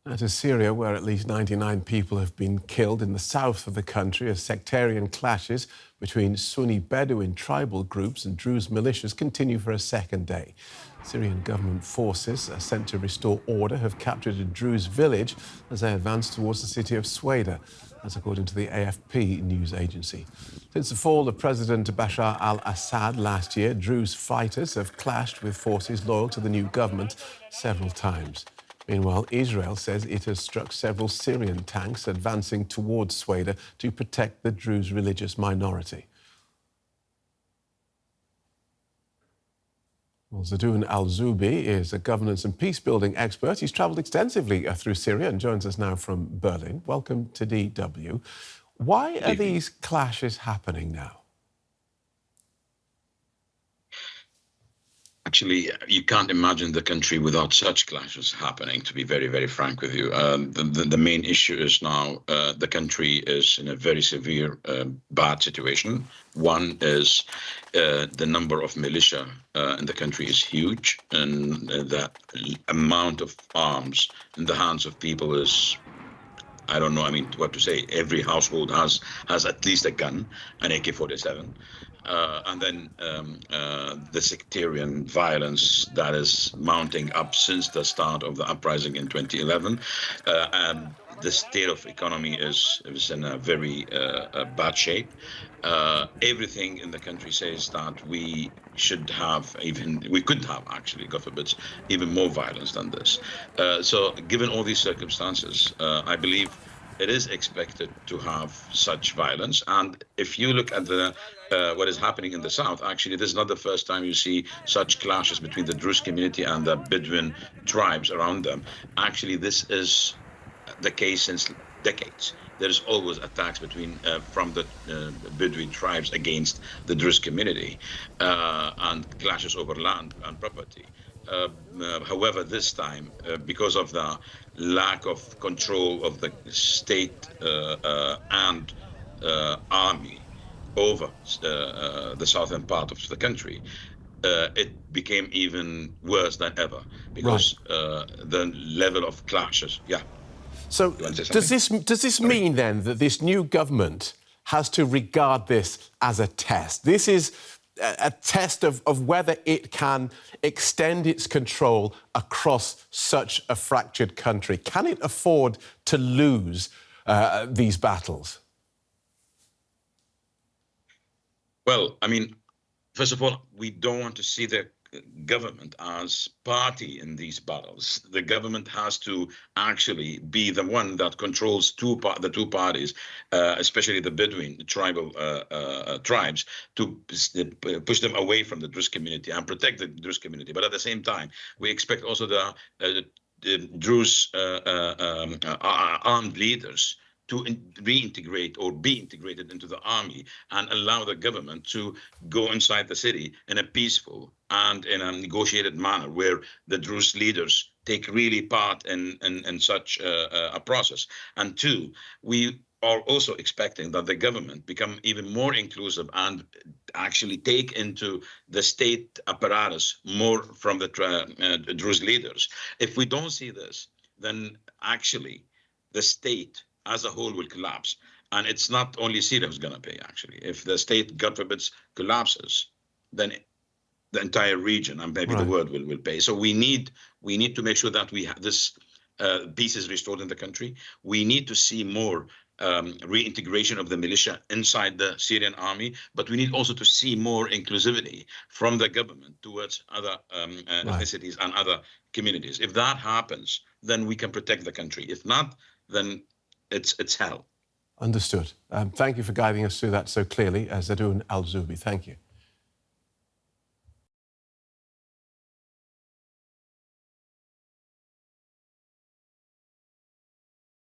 To Syria, where at least 99 people have been killed in the south of the country as sectarian clashes between Sunni Bedouin tribal groups and Druze militias continue for a second day. Syrian government forces sent to restore order have captured a Druze village as they advance towards the city of Sweida, as according to the AFP news agency. Since the fall of President Bashar al-Assad last year, Druze fighters have clashed with forces loyal to the new government several times. Meanwhile, Israel says it has struck several Syrian tanks advancing towards Sweida to protect the Druze religious minority. Well, Zedoun Alzoubi is a governance and peace-building expert. He's travelled extensively through Syria and joins us now from Berlin. Welcome to DW. Why are these clashes happening now? Actually, you can't imagine the country without such clashes happening, to be very, very frank with you. The main issue is now the country is in a very severe, bad situation. One is the number of militia in the country is huge, and the amount of arms in the hands of people is, I don't know, I mean, what to say. Every household has at least a gun, an AK-47. And then the sectarian violence that is mounting up since the start of the uprising in 2011. And the state of economy is in a very bad shape. Everything in the country says that we could have actually, God forbid, even more violence than this. So given all these circumstances, I believe it is expected to have such violence. And if you look at what is happening in the south, actually, this is not the first time you see such clashes between the Druze community and the Bedouin tribes around them. Actually, this is the case since decades. There's always attacks from the Bedouin tribes against the Druze community and clashes over land and property. However, this time, because of the lack of control of the state and army over the southern part of the country, it became even worse than ever because the level of clashes. Yeah. So does this mean then that this new government has to regard this as a test? This is a test of whether it can extend its control across such a fractured country. Can it afford to lose these battles? Well, I mean, first of all, we don't want to see the government as party in these battles. The government has to actually be the one that controls the two parties, especially the Bedouin tribal tribes, to push them away from the Druze community and protect the Druze community. But at the same time, we expect also the Druze armed leaders to reintegrate or be integrated into the army and allow the government to go inside the city in a peaceful and in a negotiated manner where the Druze leaders take really part in such a process. And two, we are also expecting that the government become even more inclusive and actually take into the state apparatus more from the Druze leaders. If we don't see this, then actually the state as a whole will collapse. And it's not only Syria who's going to pay, actually. If the state, God forbid, collapses, then the entire region and maybe the world will pay. So we need to make sure that we have this peace is restored in the country. We need to see more reintegration of the militia inside the Syrian army, but we need also to see more inclusivity from the government towards other ethnicities and other communities. If that happens, then we can protect the country. If not, then it's hell. Understood. Thank you for guiding us through that so clearly, Zedoun Alzoubi. Thank you.